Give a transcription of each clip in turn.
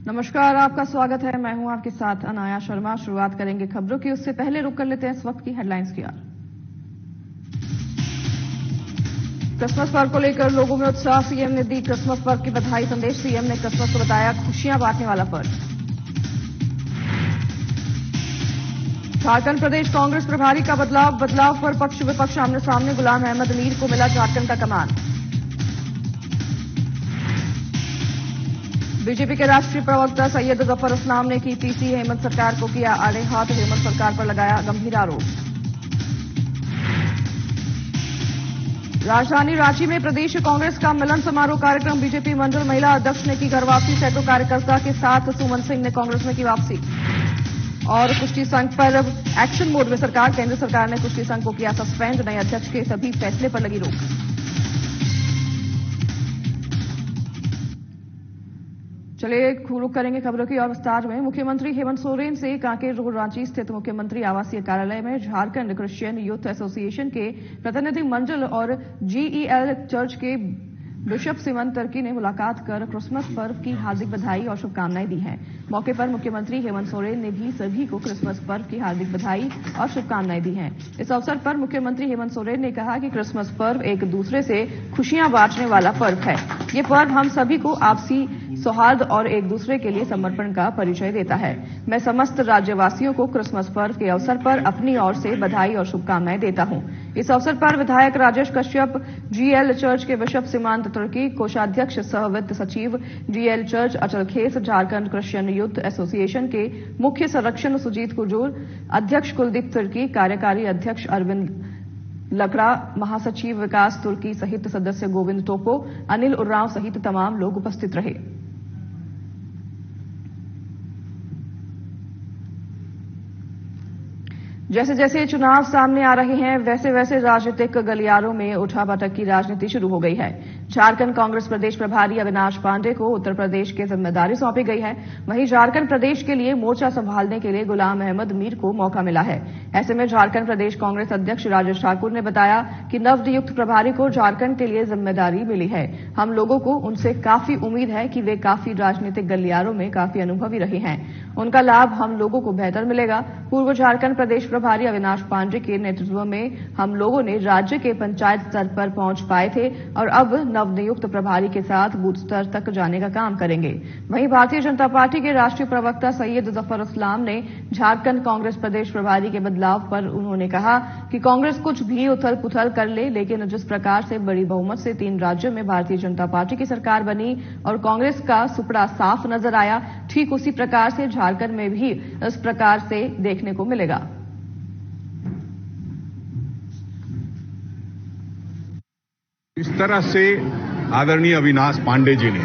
नमस्कार, आपका स्वागत है। मैं हूं आपके साथ अनाया शर्मा। शुरुआत करेंगे खबरों की, उससे पहले रुक कर लेते हैं इस वक्त की हेडलाइंस की ओर। क्रिसमस पर्व को लेकर लोगों में उत्साह, सीएम ने दी क्रिसमस पर्व की बधाई संदेश। सीएम ने क्रिसमस को बताया खुशियां बांटने वाला पर्व। झारखंड प्रदेश कांग्रेस प्रभारी का बदलाव पर पक्ष विपक्ष आमने सामने। गुलाम अहमद मीर को मिला झारखंड का कमान। बीजेपी के राष्ट्रीय प्रवक्ता सैयद जफर इस्लाम ने की पीसी। हेमंत सरकार को किया आड़े हाथ। हेमंत सरकार पर लगाया गंभीर आरोप। राजधानी रांची में प्रदेश कांग्रेस का मिलन समारोह कार्यक्रम। बीजेपी मंडल महिला अध्यक्ष ने की घर वापसी। सैकड़ों कार्यकर्ता के साथ सुमन सिंह ने कांग्रेस में की वापसी। और कुश्ती संघ पर एक्शन मोड में सरकार। केंद्र सरकार ने कुश्ती संघ को किया सस्पेंड। नए अध्यक्ष के सभी फैसले पर लगी रोक। चलिए रुक करेंगे खबरों की और विस्तार में। मुख्यमंत्री हेमंत सोरेन से कांकेर रोड रांची स्थित मुख्यमंत्री आवासीय कार्यालय में झारखंड क्रिश्चियन यूथ एसोसिएशन के प्रतिनिधि मंडल और जीईएल चर्च के बिशप सीमन तुर्की ने मुलाकात कर क्रिसमस पर्व की हार्दिक बधाई और शुभकामनाएं दी हैं। मौके पर मुख्यमंत्री हेमंत सोरेन ने भी सभी को क्रिसमस पर्व की हार्दिक बधाई और शुभकामनाएं दी हैं। इस अवसर पर मुख्यमंत्री हेमंत सोरेन ने कहा कि क्रिसमस पर्व एक दूसरे से खुशियां बांटने वाला पर्व है। ये पर्व हम सभी को आपसी सौहार्द और एक दूसरे के लिए समर्पण का परिचय देता है। मैं समस्त राज्यवासियों को क्रिसमस पर्व के अवसर पर अपनी ओर से बधाई और शुभकामनाएं देता हूं। इस अवसर पर विधायक राजेश कश्यप, जीएल चर्च के बिशप सीमांत तुर्की, कोषाध्यक्ष सह वित्त सचिव जीएल चर्च अचल खेस, झारखंड क्रिश्चियन यूथ एसोसिएशन के मुख्य संरक्षण सुजीत कुजूर, अध्यक्ष कुलदीप तुर्की, कार्यकारी अध्यक्ष अरविंद लकड़ा, महासचिव विकास तुर्की सहित सदस्य गोविंद टोपो, अनिल उर्राव सहित तमाम लोग उपस्थित रहे। जैसे जैसे चुनाव सामने आ रहे हैं वैसे वैसे राजनीतिक गलियारों में उठापटक की राजनीति शुरू हो गई है। झारखंड कांग्रेस प्रदेश प्रभारी अविनाश पांडे को उत्तर प्रदेश की जिम्मेदारी सौंपी गई है। वहीं झारखंड प्रदेश के लिए मोर्चा संभालने के लिए गुलाम अहमद मीर को मौका मिला है। ऐसे में झारखंड प्रदेश कांग्रेस अध्यक्ष राजेश ठाकुर ने बताया कि नवनियुक्त प्रभारी को झारखंड के लिए जिम्मेदारी मिली है। हम लोगों को उनसे काफी उम्मीद है कि वे काफी राजनीतिक गलियारों में काफी अनुभवी रहे हैं। उनका लाभ हम लोगों को बेहतर मिलेगा। पूर्व झारखंड प्रदेश प्रभारी अविनाश पांडे के नेतृत्व में हम लोगों ने राज्य के पंचायत स्तर पर पहुंच पाए थे और अब नवनियुक्त प्रभारी के साथ बूथ स्तर तक जाने का काम करेंगे। वहीं भारतीय जनता पार्टी के राष्ट्रीय प्रवक्ता सैयद जफर इस्लाम ने झारखंड कांग्रेस प्रदेश प्रभारी के बदलाव पर उन्होंने कहा कि कांग्रेस कुछ भी उथल पुथल कर ले, लेकिन जिस प्रकार से बड़ी बहुमत से 3 राज्यों में भारतीय जनता पार्टी की सरकार बनी और कांग्रेस का सुपड़ा साफ नजर आया, ठीक उसी प्रकार से झारखंड में भी इस प्रकार से देखने को मिलेगा। इस तरह से आदरणीय अविनाश पांडे जी ने,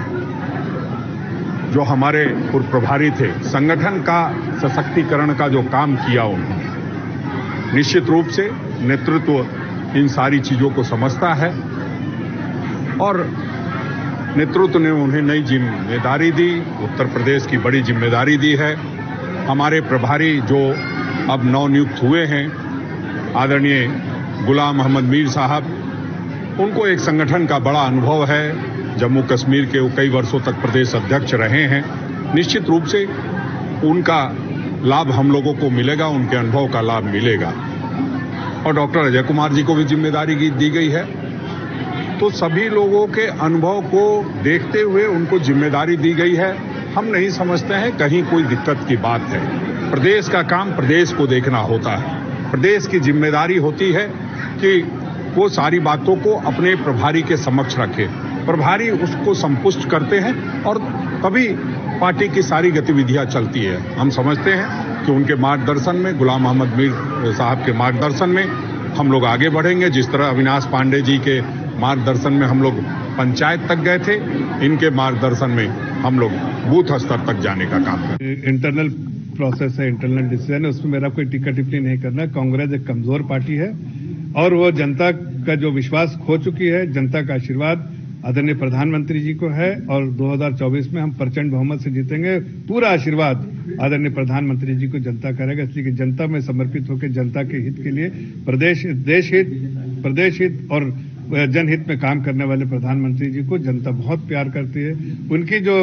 जो हमारे पूर्व प्रभारी थे, संगठन का सशक्तिकरण का जो काम किया, उन्होंने निश्चित रूप से नेतृत्व इन सारी चीजों को समझता है और नेतृत्व ने उन्हें नई जिम्मेदारी दी। उत्तर प्रदेश की बड़ी जिम्मेदारी दी है। हमारे प्रभारी जो अब नवनियुक्त हुए हैं, आदरणीय गुलाम अहमद मीर साहब, उनको एक संगठन का बड़ा अनुभव है। जम्मू कश्मीर के वो कई वर्षों तक प्रदेश अध्यक्ष रहे हैं। निश्चित रूप से उनका लाभ हम लोगों को मिलेगा, उनके अनुभव का लाभ मिलेगा। और डॉक्टर अजय कुमार जी को भी जिम्मेदारी दी गई है। तो सभी लोगों के अनुभव को देखते हुए उनको जिम्मेदारी दी गई है। हम नहीं समझते हैं कहीं कोई दिक्कत की बात है। प्रदेश का काम प्रदेश को देखना होता है। प्रदेश की जिम्मेदारी होती है कि वो सारी बातों को अपने प्रभारी के समक्ष रखे। प्रभारी उसको संपुष्ट करते हैं और तभी पार्टी की सारी गतिविधियां चलती है। हम समझते हैं कि उनके मार्गदर्शन में, गुलाम अहमद मीर साहब के मार्गदर्शन में हम लोग आगे बढ़ेंगे। जिस तरह अविनाश पांडे जी के मार्गदर्शन में हम लोग पंचायत तक गए थे, इनके मार्गदर्शन में हम लोग बूथ स्तर तक जाने का काम करें। इंटरनल प्रोसेस है, इंटरनल डिसीजन है, उसमें मेरा कोई टिक्का टिप्पणी नहीं करना। कांग्रेस एक कमजोर पार्टी है और वो जनता का जो विश्वास खो चुकी है, जनता का आशीर्वाद आदरणीय प्रधानमंत्री जी को है और 2024 में हम प्रचंड बहुमत से जीतेंगे। पूरा आशीर्वाद आदरणीय प्रधानमंत्री जी को जनता करेगा, इसलिए कि जनता में समर्पित होकर जनता के हित के लिए प्रदेश हित और जनहित में काम करने वाले प्रधानमंत्री जी को जनता बहुत प्यार करती है। उनकी जो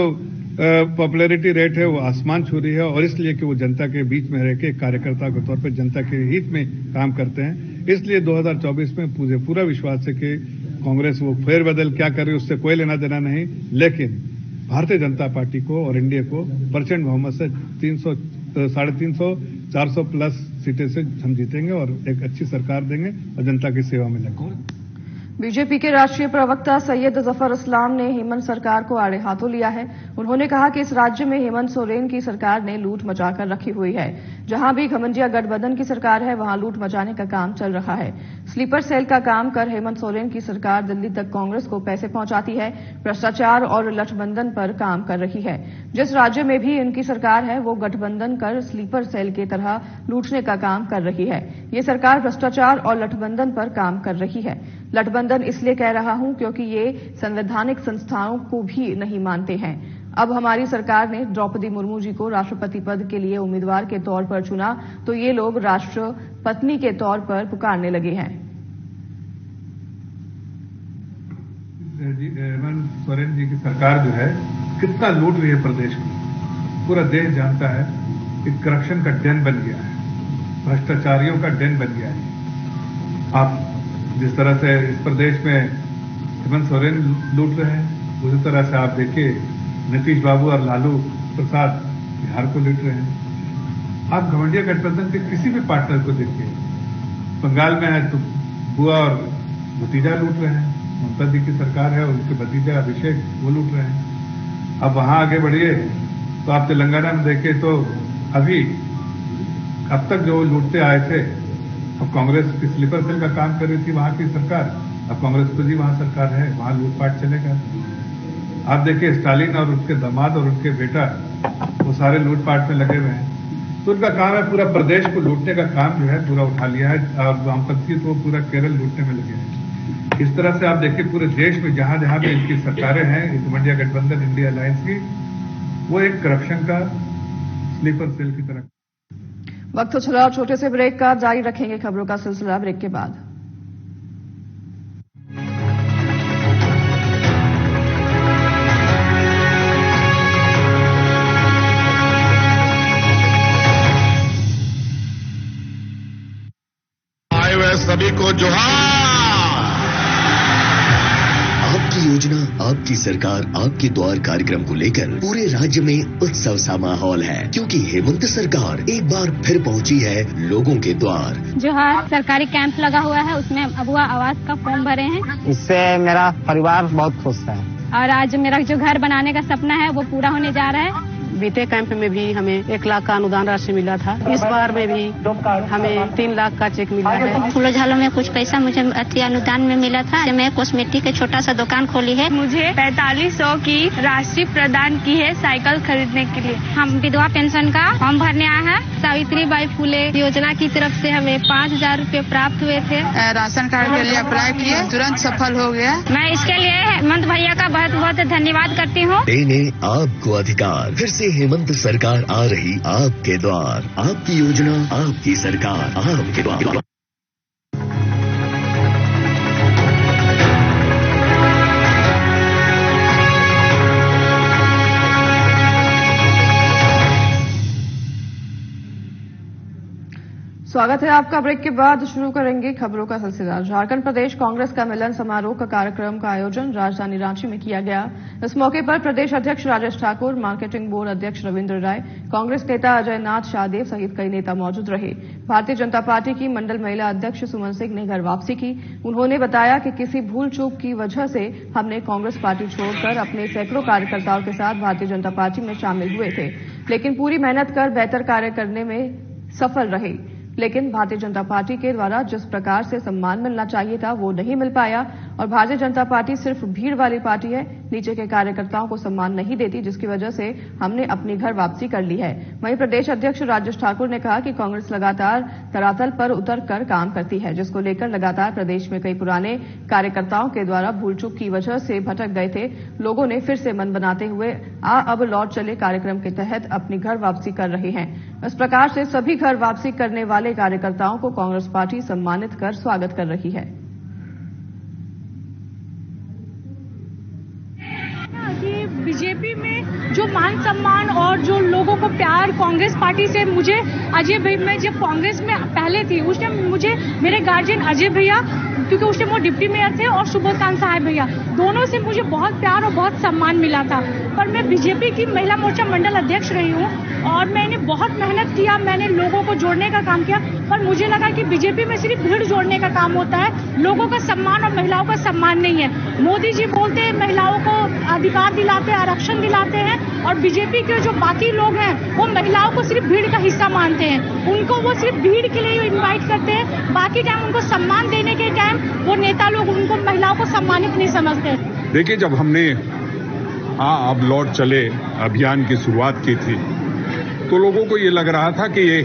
पॉपुलैरिटी रेट है वो आसमान छू रही है, और इसलिए कि वो जनता के बीच में रह के कार्यकर्ता के तौर पर जनता के हित में काम करते हैं। इसलिए 2024 में पूरा विश्वास है कि कांग्रेस वो फेरबदल क्या करे उससे कोई लेना देना नहीं, लेकिन भारतीय जनता पार्टी को और एनडीए को प्रचंड बहुमत से 300, 350, 400 प्लस सीटें से हम जीतेंगे और एक अच्छी सरकार देंगे और जनता की सेवा में लगेंगे। बीजेपी के राष्ट्रीय प्रवक्ता सैयद जफर इस्लाम ने हेमंत सरकार को आड़े हाथों लिया है। उन्होंने कहा कि इस राज्य में हेमंत सोरेन की सरकार ने लूट मचाकर रखी हुई है। जहां भी घमंडिया गठबंधन की सरकार है वहां लूट मचाने का काम चल रहा है। स्लीपर सेल का काम कर हेमंत सोरेन की सरकार दिल्ली तक कांग्रेस को पैसे पहुंचाती है, भ्रष्टाचार और गठबंधन पर काम कर रही है। जिस राज्य में भी इनकी सरकार है वो गठबंधन कर स्लीपर सेल की तरह लूटने का काम कर रही है। ये सरकार भ्रष्टाचार और गठबंधन पर काम कर रही है। गठबंधन इसलिए कह रहा हूं क्योंकि ये संवैधानिक संस्थाओं को भी नहीं मानते हैं। अब हमारी सरकार ने द्रौपदी मुर्मू जी को राष्ट्रपति पद के लिए उम्मीदवार के तौर पर चुना तो ये लोग राष्ट्रपत्नी के तौर पर पुकारने लगे हैं। हेमंत सोरेन जी की सरकार जो है कितना लूट रही है प्रदेश में, पूरा देश जानता है कि करप्शन का डेन बन गया है, भ्रष्टाचारियों का डेन बन गया है। आप जिस तरह से इस प्रदेश में हेमंत सोरेन लूट रहे हैं, उसी तरह से आप देखिए नीतीश बाबू और लालू प्रसाद बिहार को लूट रहे हैं। आप घमंडिया गठबंधन के किसी भी पार्टनर को देखिए, बंगाल में है तो बुआ और भतीजा लूट रहे हैं, ममता जी की सरकार है उनके भतीजा अभिषेक वो लूट रहे हैं। अब वहां आगे बढ़िए तो आप तेलंगाना में देखिए तो अभी अब तक जो लूटते आए थे, अब कांग्रेस की स्लीपर सेल का काम कर रही थी वहां की सरकार, अब कांग्रेस खुद ही वहां सरकार है, वहां लूटपाट चलेगा। आप देखिए स्टालिन और उनके दामाद और उनके बेटा वो सारे लूटपाट में लगे हुए हैं। तो उनका काम है पूरा प्रदेश को लूटने का काम जो है पूरा उठा लिया है, और वामपंथी तो पूरा केरल लूटने में लगे हैं। इस तरह से आप देखिए पूरे देश में जहां जहां भी इनकी सरकारें हैं, इंडिया गठबंधन इंडिया अलायंस की, वो एक करप्शन का स्लीपर सेल की तरह। वक्त चला छोटे से ब्रेक का, जारी रखेंगे खबरों का सिलसिला ब्रेक के बाद। आए हुए सभी को जोहार। आपकी योजना, आपकी सरकार, आपके द्वार कार्यक्रम को लेकर पूरे राज्य में उत्सव सा माहौल है, क्योंकि हेमंत सरकार एक बार फिर पहुंची है लोगों के द्वार। जोहार सरकारी कैंप लगा हुआ है, उसमें अबुआ आवास का फॉर्म भरे हैं। इससे मेरा परिवार बहुत खुश है और आज मेरा जो घर बनाने का सपना है वो पूरा होने जा रहा है। बीते कैंप में भी हमें 1 लाख का अनुदान राशि मिला था, इस बार में भी हमें 3 लाख का चेक मिला है। फूलो झालों में कुछ पैसा मुझे अनुदान में मिला था। मैं कॉस्मेटिक का छोटा सा दुकान खोली है। मुझे 4500 की राशि प्रदान की है साइकिल खरीदने के लिए। हम विधवा पेंशन का फॉर्म भरने आए हैं। सावित्रीबाई फुले योजना की तरफ से हमें 5000 रुपए प्राप्त हुए थे। राशन कार्ड के लिए अप्लाई किए, तुरंत सफल हो गया। मैं इसके लिए हेमंत भैया का बहुत बहुत धन्यवाद करती हूँ। देने आपको अधिकार, फिर से हेमंत सरकार आ रही आपके द्वार। आपकी योजना, आपकी सरकार, आपके द्वार। स्वागत है आपका। ब्रेक के बाद शुरू करेंगे खबरों का सिलसिला। झारखंड प्रदेश कांग्रेस का मिलन समारोह का कार्यक्रम का आयोजन राजधानी रांची में किया गया। इस मौके पर प्रदेश अध्यक्ष राजेश ठाकुर, मार्केटिंग बोर्ड अध्यक्ष रविंद्र राय, कांग्रेस नेता अजय नाथ शाहदेव सहित कई नेता मौजूद रहे। भारतीय जनता पार्टी की मंडल महिला अध्यक्ष सुमन सिंह ने घर वापसी की। उन्होंने बताया कि किसी भूल चूक की वजह से हमने कांग्रेस पार्टी छोड़कर अपने सैकड़ों कार्यकर्ताओं के साथ भारतीय जनता पार्टी में शामिल हुए थे, लेकिन पूरी मेहनत कर बेहतर कार्य करने में सफल रहे। लेकिन भारतीय जनता पार्टी के द्वारा जिस प्रकार से सम्मान मिलना चाहिए था वो नहीं मिल पाया और भारतीय जनता पार्टी सिर्फ भीड़ वाली पार्टी है, नीचे के कार्यकर्ताओं को सम्मान नहीं देती, जिसकी वजह से हमने अपनी घर वापसी कर ली है। वहीं प्रदेश अध्यक्ष राजेश ठाकुर ने कहा कि कांग्रेस लगातार धरातल पर उतर कर काम करती है, जिसको लेकर लगातार प्रदेश में कई पुराने कार्यकर्ताओं के द्वारा भूल चूक की वजह से भटक गए थे। लोगों ने फिर से मन बनाते हुए अब लौट चले कार्यक्रम के तहत अपनी घर वापसी कर रहे हैं। इस प्रकार से सभी घर वापसी करने वाले कार्यकर्ताओं को कांग्रेस पार्टी सम्मानित कर स्वागत कर रही है। बीजेपी में जो मान सम्मान और जो लोगों को प्यार कांग्रेस पार्टी से मुझे अजय भाई, मैं जब कांग्रेस में पहले थी उस टाइम मुझे मेरे गार्जियन अजय भैया, क्योंकि उस टाइम वो डिप्टी मेयर थे, और सुबोधकांत साहब भैया, दोनों से मुझे बहुत प्यार और बहुत सम्मान मिला था। पर मैं बीजेपी की महिला मोर्चा मंडल अध्यक्ष रही हूँ और मैंने बहुत मेहनत किया, मैंने लोगों को जोड़ने का काम किया, पर मुझे लगा कि बीजेपी में सिर्फ भीड़ जोड़ने का काम होता है, लोगों का सम्मान और महिलाओं का सम्मान नहीं है। मोदी जी बोलते हैं महिलाओं को अधिकार दिलाते हैं, आरक्षण दिलाते हैं, और बीजेपी के जो बाकी लोग हैं वो महिलाओं को सिर्फ भीड़ का हिस्सा मानते हैं, उनको वो सिर्फ भीड़ के लिए इन्वाइट करते हैं, बाकी टाइम उनको सम्मान देने के टाइम वो नेता लोग उनको महिलाओं को सम्मानित नहीं समझते। देखिए, जब हमने अब लौट चले अभियान की शुरुआत की थी तो लोगों को ये लग रहा था कि ये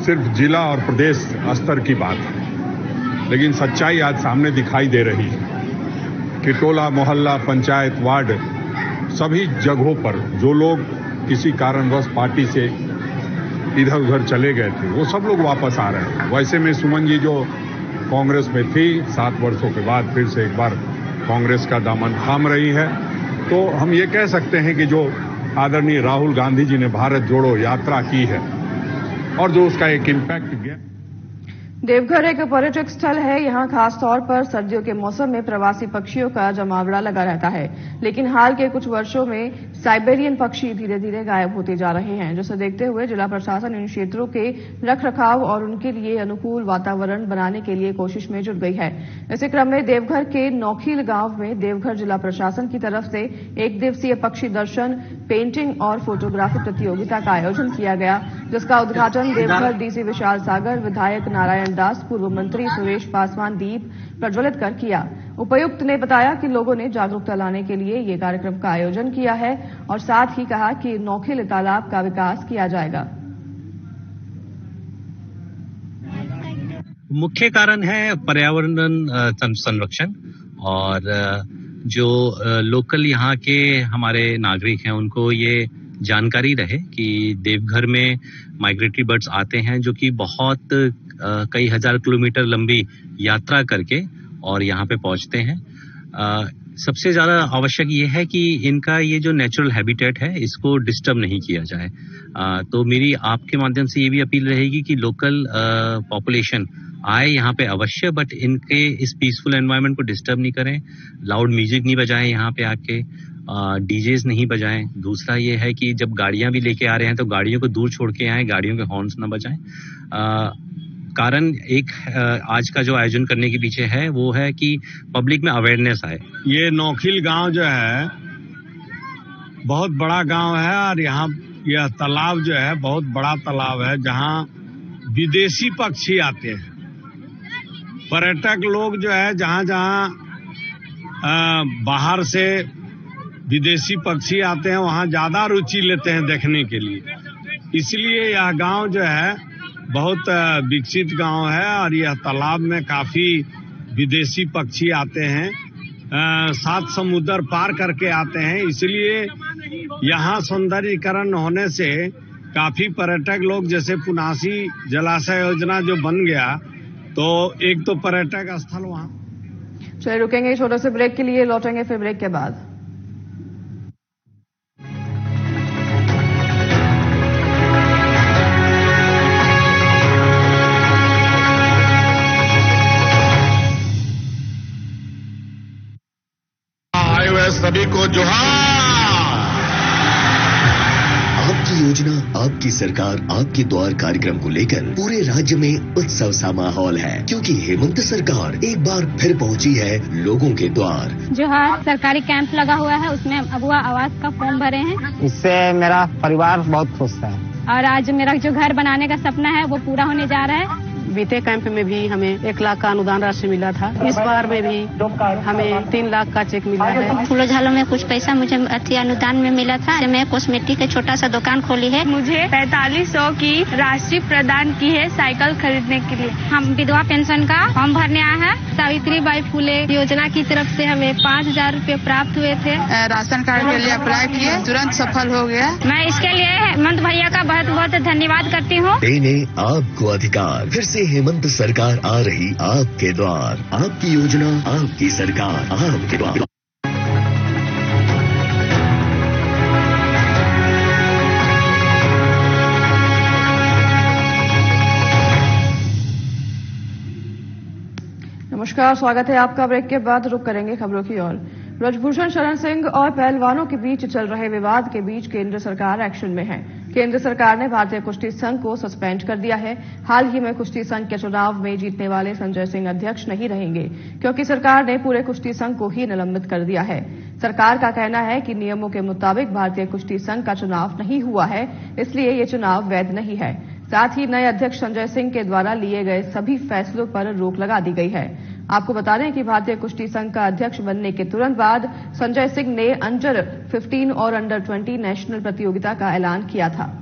सिर्फ जिला और प्रदेश स्तर की बात है, लेकिन सच्चाई आज सामने दिखाई दे रही है कि टोला मोहल्ला पंचायत वार्ड सभी जगहों पर जो लोग किसी कारणवश पार्टी से इधर उधर चले गए थे वो सब लोग वापस आ रहे हैं। वैसे में सुमन जी जो कांग्रेस में थी 7 वर्षों के बाद फिर से एक बार कांग्रेस का दामन थाम रही है, तो हम ये कह सकते हैं कि जो आदरणीय राहुल गांधी जी ने भारत जोड़ो यात्रा की है और जो उसका एक इम्पैक्ट गया। देवघर एक पर्यटक स्थल है। यहाँ खास तौर पर सर्दियों के मौसम में प्रवासी पक्षियों का जमावड़ा लगा रहता है, लेकिन हाल के कुछ वर्षों में साइबेरियन पक्षी धीरे धीरे गायब होते जा रहे हैं, जिसे देखते हुए जिला प्रशासन इन क्षेत्रों के रखरखाव और उनके लिए अनुकूल वातावरण बनाने के लिए कोशिश में जुट गई है। इसी क्रम में देवघर के नौखील गांव में देवघर जिला प्रशासन की तरफ से 1 दिवसीय पक्षी दर्शन, पेंटिंग और फोटोग्राफी प्रतियोगिता का आयोजन किया गया, जिसका उद्घाटन देवघर डीसी विशाल सागर, विधायक नारायण दास, पूर्व मंत्री सुरेश पासवान दीप प्रज्वलित कर किया। उपायुक्त ने बताया कि लोगों ने जागरूकता लाने के लिए ये कार्यक्रम का आयोजन किया है और साथ ही कहा कि नौखील तालाब का विकास किया जाएगा। मुख्य कारण है पर्यावरण संरक्षण और जो लोकल यहाँ के हमारे नागरिक हैं उनको ये जानकारी रहे कि देवघर में माइग्रेटरी बर्ड्स आते हैं जो कि बहुत कई हजार किलोमीटर लंबी यात्रा करके और यहाँ पे पहुंचते हैं। सबसे ज्यादा आवश्यक ये है कि इनका ये जो नेचुरल हैबिटेट है इसको डिस्टर्ब नहीं किया जाए। तो मेरी आपके माध्यम से ये भी अपील रहेगी कि लोकल पॉपुलेशन आए यहाँ पे अवश्य, बट इनके इस पीसफुल एनवायरनमेंट को डिस्टर्ब नहीं करें, लाउड म्यूजिक नहीं बजाएं यहाँ पे आके, डीजेस नहीं बजाएं। दूसरा ये है कि जब गाड़ियां भी लेके आ रहे हैं तो गाड़ियों को दूर छोड़ के आए, गाड़ियों के हॉर्न्स ना बजाएं। कारण एक आज का जो आयोजन करने के पीछे है वो है कि पब्लिक में अवेयरनेस आए। ये नौखील गांव जो है बहुत बड़ा गांव है और यहाँ यह तालाब जो है बहुत बड़ा तालाब है जहाँ विदेशी पक्षी आते हैं। पर्यटक लोग जो है जहाँ जहाँ बाहर से विदेशी पक्षी आते हैं वहाँ ज्यादा रुचि लेते हैं देखने के लिए, इसलिए यह गांव जो है बहुत विकसित गांव है और यह तालाब में काफी विदेशी पक्षी आते हैं, 7 समुद्र पार करके आते हैं, इसलिए यहाँ सौंदर्यीकरण होने से काफी पर्यटक लोग, जैसे पुनासी जलाशय योजना जो बन गया तो एक तो पर्यटक स्थल वहाँ। चलिए रुकेंगे छोटे से ब्रेक के लिए, लौटेंगे फिर ब्रेक के बाद। सभी को जोहार। आपकी योजना, आपकी सरकार, आपके द्वार कार्यक्रम को लेकर पूरे राज्य में उत्सव सा माहौल है, क्योंकि हेमंत सरकार एक बार फिर पहुंची है लोगों के द्वार। जोहार सरकारी कैंप लगा हुआ है, उसमें अगुआ आवास का फॉर्म भरे हैं। इससे मेरा परिवार बहुत खुश है और आज मेरा जो घर बनाने का सपना है वो पूरा होने जा रहा है। बीते कैंप में भी हमें 1 लाख का अनुदान राशि मिला था, इस बार में भी हमें 3 लाख का चेक मिला है। फूलो झालों में कुछ पैसा मुझे अनुदान में मिला था। मैं कॉस्मेटिक का छोटा सा दुकान खोली है। मुझे 4500 की राशि प्रदान की है साइकिल खरीदने के लिए। हम विधवा पेंशन का फॉर्म भरने आए हैं। सावित्रीबाई फुले योजना की तरफ से हमें 5000 रूपए प्राप्त हुए थे। राशन कार्ड के लिए अप्लाई किए, तुरंत सफल हो गया। मैं इसके लिए हेमंत भैया का बहुत बहुत धन्यवाद करती हूँ। देने आपको अधिकार, फिर से हेमंत सरकार आ रही आपके द्वार। आपकी योजना, आपकी सरकार, आपके द्वार। नमस्कार, स्वागत है आपका। ब्रेक के बाद रुक करेंगे खबरों की ओर। ब्रजभूषण शरण सिंह और पहलवानों के बीच चल रहे विवाद के बीच केंद्र सरकार एक्शन में है। केंद्र सरकार ने भारतीय कुश्ती संघ को सस्पेंड कर दिया है। हाल ही में कुश्ती संघ के चुनाव में जीतने वाले संजय सिंह अध्यक्ष नहीं रहेंगे, क्योंकि सरकार ने पूरे कुश्ती संघ को ही निलंबित कर दिया है। सरकार का कहना है कि नियमों के मुताबिक भारतीय कुश्ती संघ का चुनाव नहीं हुआ है, इसलिए ये चुनाव वैध नहीं है। साथ ही नए अध्यक्ष संजय सिंह के द्वारा लिए गए सभी फैसलों पर रोक लगा दी गई है। आपको बता दें कि भारतीय कुश्ती संघ का अध्यक्ष बनने के तुरंत बाद संजय सिंह ने अंडर 15 और अंडर 20 नेशनल प्रतियोगिता का ऐलान किया था।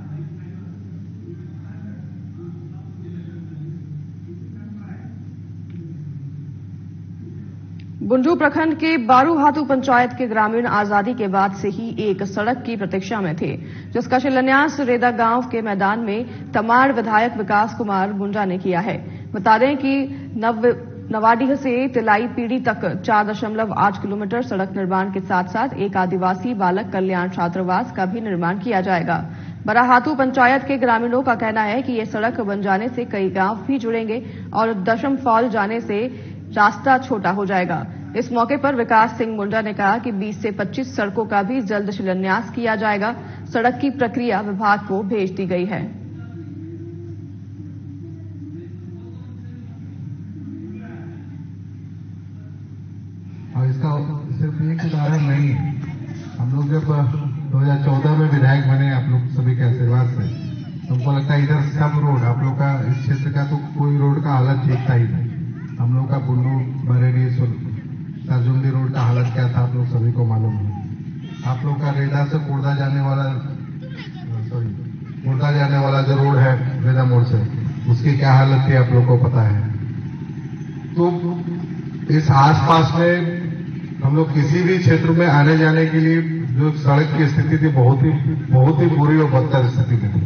बुंडू प्रखंड के बारूहातू पंचायत के ग्रामीण आजादी के बाद से ही एक सड़क की प्रतीक्षा में थे, जिसका शिलान्यास रेदा गांव के मैदान में तमाड़ विधायक विकास कुमार मुंडा ने किया है। बता दें कि नवाडीह से तिलाई पीढ़ी तक 4.8 किलोमीटर सड़क निर्माण के साथ साथ एक आदिवासी बालक कल्याण छात्रावास का भी निर्माण किया जाएगा। बारूहातू पंचायत के ग्रामीणों का कहना है कि ये सड़क बन जाने से कई गांव भी जुड़ेंगे और दशम फॉल जाने से रास्ता छोटा हो जाएगा। इस मौके पर विकास सिंह मुंडा ने कहा कि 20 से 25 सड़कों का भी जल्द शिलान्यास किया जाएगा। सड़क की प्रक्रिया विभाग को भेज दी गई है। और इसका सिर्फ एक उदाहरण नहीं है। हम लोग जब 2014 में विधायक बने, आप लोग सभी के आशीर्वाद से, हमको लगता है इधर सब रोड, आप लोग का इस क्षेत्र का तो कोई रोड का हालत ठीक था ही नहीं। हम लोग का बुंडू बरेली सरजुंडी रोड का हालत क्या था आप लोग सभी को मालूम है। आप लोग का रेदा से कुर्दा जाने वाला जो रोड है रेदा मोड़ से, उसकी क्या हालत थी आप लोग को पता है। तो इस आसपास में हम लोग किसी भी क्षेत्र में आने जाने के लिए जो सड़क की स्थिति थी बहुत ही बुरी और बदतर स्थिति में थी।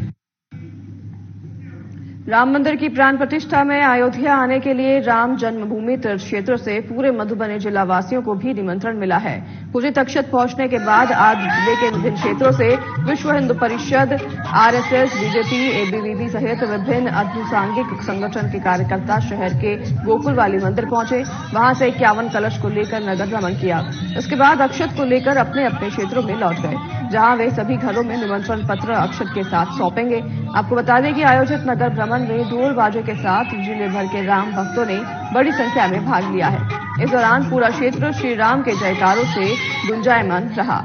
राम मंदिर की प्राण प्रतिष्ठा में अयोध्या आने के लिए राम जन्मभूमि तीर्थ क्षेत्र से पूरे मधुबनी जिला वासियों को भी निमंत्रण मिला है। पूजित अक्षत पहुंचने के बाद आज जिले के विभिन्न क्षेत्रों से विश्व Hindu Parishad, RSS, BJP, ABVP सहित विभिन्न अनुसांगिक संगठन के कार्यकर्ता शहर के गोकुलवाली मंदिर पहुंचे। वहां से 51 कलश को लेकर नगर भ्रमण किया। इसके बाद अक्षत को लेकर अपने अपने क्षेत्रों में लौट गए, जहां वे सभी घरों में निमंत्रण पत्र अक्षत के साथ सौंपेंगे। आपको बता दें कि आयोजित नगर भ्रमण में ढोल बाजे के साथ जिले भर के राम भक्तों ने बड़ी संख्या में भाग लिया है। इस दौरान पूरा क्षेत्र श्री राम के जयकारों से गुंजायमान रहा।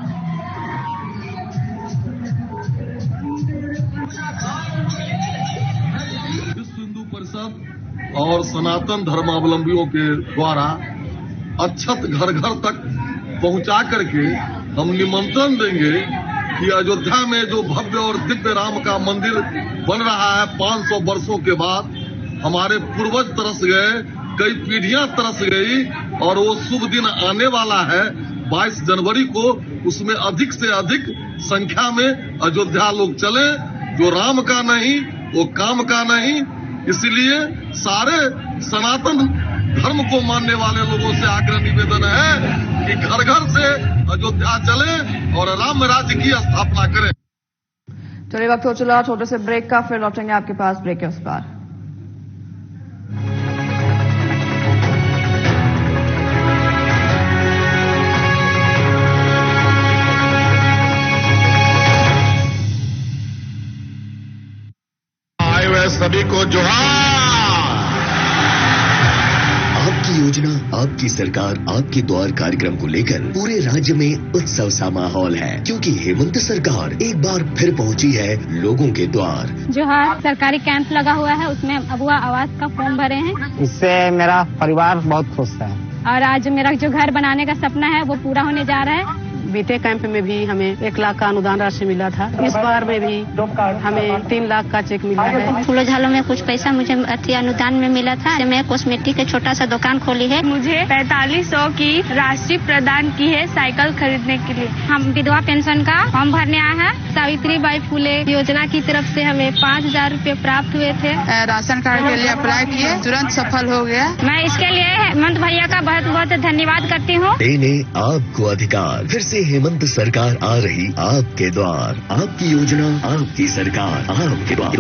विश्व हिंदू परिषद और सनातन धर्मावलंबियों के द्वारा अक्षत घर घर तक पहुंचा करके हम निमंत्रण देंगे कि अयोध्या में जो भव्य और दिव्य राम का मंदिर बन रहा है 500 वर्षों के बाद, हमारे पूर्वज तरस गए, कई पीढ़ियां तरस गई और वो शुभ दिन आने वाला है 22 जनवरी को। उसमें अधिक से अधिक संख्या में अयोध्या लोग चले। जो राम का नहीं वो काम का नहीं, इसलिए सारे सनातन धर्म को मानने वाले लोगों से आग्रह निवेदन है कि घर घर से अयोध्या चले और राम राज्य की स्थापना करें। चलिए, वक्त हो चला छोटे से ब्रेक का, फिर लौटेंगे आपके पास ब्रेक के उस पार। आए हुए सभी को जोहार। आपकी योजना, आपकी सरकार, आपके द्वार कार्यक्रम को लेकर पूरे राज्य में उत्सव सा माहौल है, क्योंकि हेमंत सरकार एक बार फिर पहुंची है लोगों के द्वार। जोहार सरकारी कैंप लगा हुआ है, उसमें अबुआ आवास का फॉर्म भरे हैं। इससे मेरा परिवार बहुत खुश है और आज मेरा जो घर बनाने का सपना है वो पूरा होने जा रहा है। बीते कैंप में भी हमें 1 लाख का अनुदान राशि मिला था। इस बार में भी हमें 3 लाख का चेक मिला है। फूलो झालों में कुछ पैसा मुझे अनुदान में मिला था। मैं कॉस्मेटिक का छोटा सा दुकान खोली है। मुझे 4500 की राशि प्रदान की है साइकिल खरीदने के लिए। हम विधवा पेंशन का फॉर्म भरने आए हैं। सावित्रीबाई फुले योजना की तरफ से हमें 5000 रूपए प्राप्त हुए थे। राशन कार्ड के लिए अप्लाई किए, तुरंत सफल हो गया। मैं इसके लिए हेमंत भैया का बहुत बहुत धन्यवाद करती हूँ। देने आपको अधिकार, फिर से हेमंत सरकार आ रही आपके द्वार। आपकी योजना, आपकी सरकार, आपके द्वार।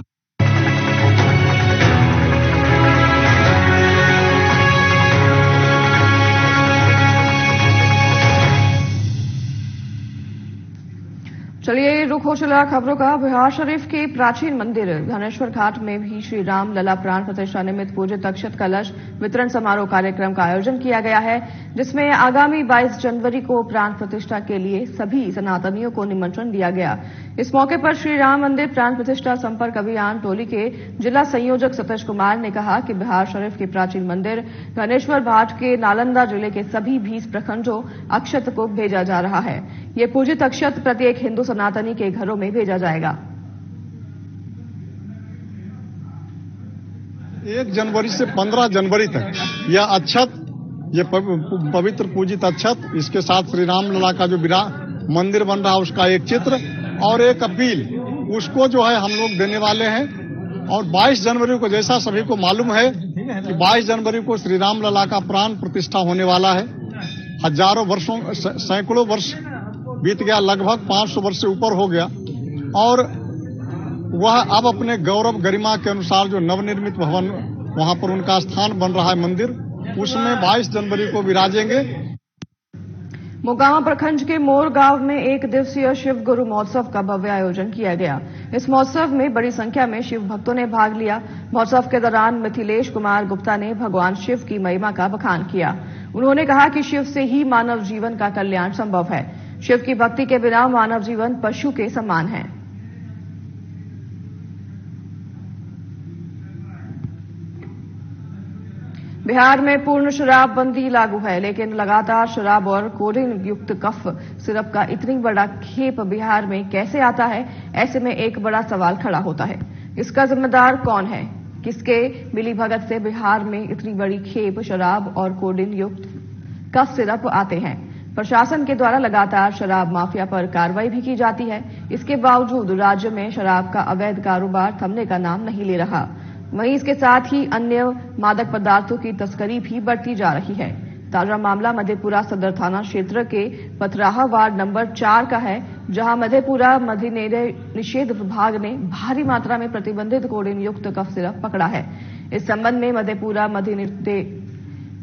चलिए रुख हो चला खबरों का। बिहार शरीफ के प्राचीन मंदिर धनेश्वर घाट में भी श्री राम लला प्राण प्रतिष्ठा निमित्त पूजित अक्षत कलश वितरण समारोह कार्यक्रम का आयोजन किया गया है, जिसमें आगामी 22 जनवरी को प्राण प्रतिष्ठा के लिए सभी सनातनियों को निमंत्रण दिया गया। इस मौके पर श्री राम मंदिर प्राण प्रतिष्ठा संपर्क अभियान टोली के जिला संयोजक सतीश कुमार ने कहा कि बिहार शरीफ के प्राचीन मंदिर धनेश्वर घाट के नालंदा जिले के सभी 20 प्रखंडों अक्षत को भेजा जा रहा है। ये पूजित अक्षत प्रत्येक हिंदू सनातनी के घरों में भेजा जाएगा। 1 जनवरी से 15 जनवरी तक यह अक्षत, ये पवित्र पूजित अक्षत, इसके साथ श्री राम लला का जो मंदिर बन रहा है उसका एक चित्र और एक अपील, उसको जो है हम लोग देने वाले हैं। और 22 जनवरी को, जैसा सभी को मालूम है कि 22 जनवरी को श्री राम लला का प्राण प्रतिष्ठा होने वाला है। हजारों वर्षों, सैकड़ों वर्ष बीत गया, लगभग 500 वर्ष से ऊपर हो गया, और वह अब अपने गौरव गरिमा के अनुसार जो नवनिर्मित भवन वहां पर उनका स्थान बन रहा है मंदिर, उसमें 22 जनवरी को विराजेंगे। मोगामा प्रखंड के मोर गांव में 1 दिवसीय शिव गुरु महोत्सव का भव्य आयोजन किया गया। इस महोत्सव में बड़ी संख्या में शिव भक्तों ने भाग लिया। महोत्सव के दौरान मिथिलेश कुमार गुप्ता ने भगवान शिव की महिमा का बखान किया। उन्होंने कहा कि शिव से ही मानव जीवन का कल्याण संभव है। शिव की भक्ति के बिना मानव जीवन पशु के समान है। बिहार में पूर्ण शराबबंदी लागू है, लेकिन लगातार शराब और कोडीन युक्त कफ सिरप का इतनी बड़ा खेप बिहार में कैसे आता है? ऐसे में एक बड़ा सवाल खड़ा होता है, इसका जिम्मेदार कौन है? किसके मिलीभगत से बिहार में इतनी बड़ी खेप शराब और कोडीन युक्त कफ सिरप आते हैं? प्रशासन के द्वारा लगातार शराब माफिया पर कार्रवाई भी की जाती है। इसके बावजूद राज्य में शराब का अवैध कारोबार थमने का नाम नहीं ले रहा। वहीं इसके साथ ही अन्य मादक पदार्थों की तस्करी भी बढ़ती जा रही है। ताजा मामला मधेपुरा सदर थाना क्षेत्र के पथराहा वार्ड नंबर 4 का है, जहां मधेपुरा मद्य निषेध विभाग ने भारी मात्रा में प्रतिबंधित कोडीन युक्त कफ सिरप पकड़ा है। इस संबंध में मधेपुरा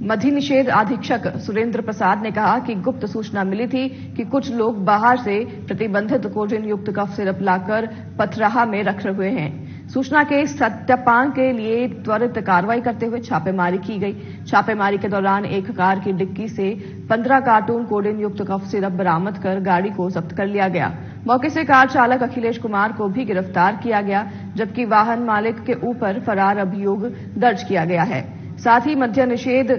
मद्य निषेध अधीक्षक सुरेंद्र प्रसाद ने कहा कि गुप्त सूचना मिली थी कि कुछ लोग बाहर से प्रतिबंधित कोडीन युक्त कफ सिरप लाकर पथराहा में रख रहे हैं। सूचना के सत्यापन के लिए त्वरित कार्रवाई करते हुए छापेमारी की गई। छापेमारी के दौरान एक कार की डिक्की से 15 कार्टून कोडीन युक्त कफ सिरप बरामद कर गाड़ी को जब्त कर लिया गया। मौके से कार चालक अखिलेश कुमार को भी गिरफ्तार किया गया, जबकि वाहन मालिक के ऊपर फरार अभियोग दर्ज किया गया है। साथ ही मद्य निषेध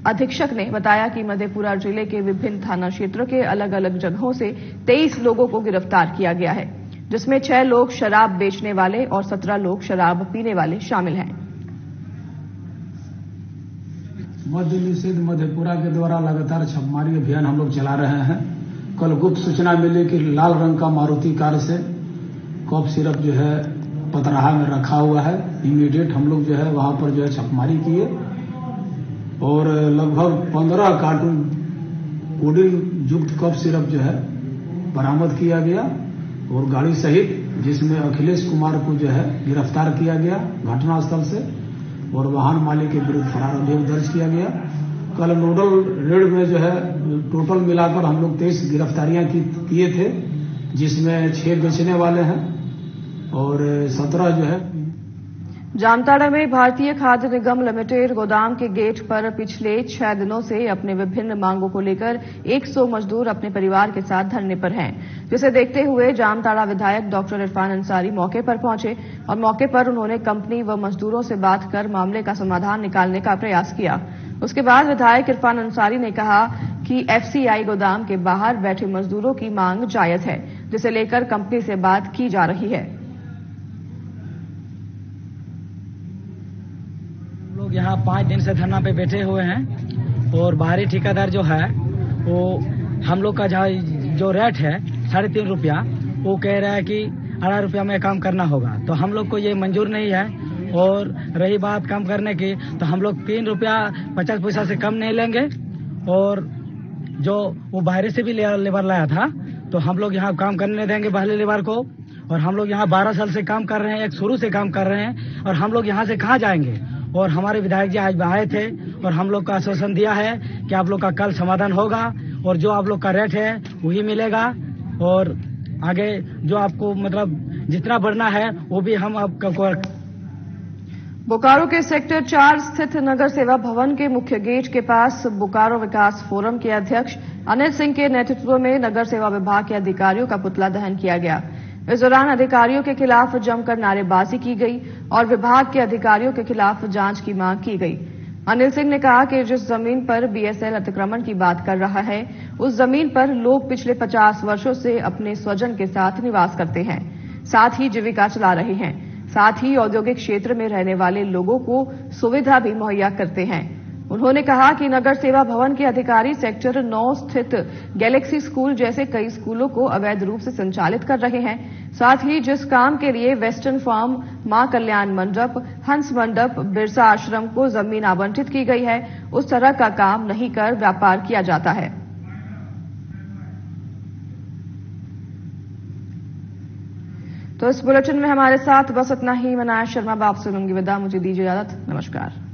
अधीक्षक ने बताया कि मधेपुरा जिले के विभिन्न थाना क्षेत्रों के अलग अलग जगहों से 23 लोगों को गिरफ्तार किया गया है, जिसमें 6 लोग शराब बेचने वाले और 17 लोग शराब पीने वाले शामिल हैं। मद्य निषेध मधेपुरा के द्वारा लगातार छापेमारी अभियान हम लोग चला रहे हैं। कल गुप्त सूचना मिली कि लाल रंग का मारुति कार से कफ सिरप जो है पथराहा में रखा हुआ है। इमीडिएट हम लोग जो है वहां पर जो है छापेमारी किए और लगभग 15 कार्टून कोडीन युक्त कफ सिरप जो है बरामद किया गया और गाड़ी सहित, जिसमें अखिलेश कुमार को जो है गिरफ्तार किया गया घटनास्थल से और वाहन मालिक के विरुद्ध फरार अभियोग दर्ज किया गया। कल नोडल रेड में जो है टोटल मिलाकर हम लोग 23 गिरफ्तारियां किए थे, जिसमें 6 बेचने वाले हैं और 17 जो है। जामताड़ा में भारतीय खाद्य निगम लिमिटेड गोदाम के गेट पर पिछले 6 दिनों से अपने विभिन्न मांगों को लेकर 100 मजदूर अपने परिवार के साथ धरने पर हैं, जिसे देखते हुए जामताड़ा विधायक डॉक्टर इरफान अंसारी मौके पर पहुंचे और मौके पर उन्होंने कंपनी व मजदूरों से बात कर मामले का समाधान निकालने का प्रयास किया। उसके बाद विधायक इरफान अंसारी ने कहा कि एफसीआई गोदाम के बाहर बैठे मजदूरों की मांग जायज है, जिसे लेकर कंपनी से बात की जा रही है। लोग यहाँ 5 दिन से धरना पे बैठे हुए हैं और बाहरी ठेकेदार जो है वो हम लोग का जो रेट है 3.5 रुपया, वो कह रहा है कि 2.5 रुपया में काम करना होगा, तो हम लोग को ये मंजूर नहीं है। और रही बात काम करने की, तो हम लोग 3 रुपया 50 पैसा से कम नहीं लेंगे। और जो वो बाहरी से भी लेबर लाया था, तो हम लोग यहाँ काम करने देंगे बाहरी लेबर को। और हम लोग यहाँ 12 साल से काम कर रहे हैं, एक शुरू से काम कर रहे हैं, और हम लोग यहाँ से कहाँ जाएंगे। और हमारे विधायक जी आज आए थे और हम लोग को आश्वासन दिया है कि आप लोग का कल समाधान होगा और जो आप लोग का रेट है वही मिलेगा। और आगे जो आपको मतलब जितना बढ़ना है वो भी हम आपको। बोकारो के सेक्टर 4 स्थित नगर सेवा भवन के मुख्य गेट के पास बोकारो विकास फोरम के अध्यक्ष अनिल सिंह के नेतृत्व में नगर सेवा विभाग के अधिकारियों का पुतला दहन किया गया। इस दौरान अधिकारियों के खिलाफ जमकर नारेबाजी की गई और विभाग के अधिकारियों के खिलाफ जांच की मांग की गई। अनिल सिंह ने कहा कि जिस जमीन पर बीएसएल अतिक्रमण की बात कर रहा है उस जमीन पर लोग पिछले 50 वर्षों से अपने स्वजन के साथ निवास करते हैं, साथ ही जीविका चला रहे हैं, साथ ही औद्योगिक क्षेत्र में रहने वाले लोगों को सुविधा भी मुहैया करते हैं। उन्होंने कहा कि नगर सेवा भवन के अधिकारी सेक्टर 9 स्थित गैलेक्सी स्कूल जैसे कई स्कूलों को अवैध रूप से संचालित कर रहे हैं। साथ ही जिस काम के लिए वेस्टर्न फार्म, मां कल्याण मंडप, हंस मंडप, बिरसा आश्रम को जमीन आवंटित की गई है उस तरह का काम नहीं कर व्यापार किया जाता है। तो इस बुलेटिन में हमारे साथ बस इतना ही। मनाया शर्मा बाप से लूंगी विदा, मुझे दीजिए इजाजत। नमस्कार।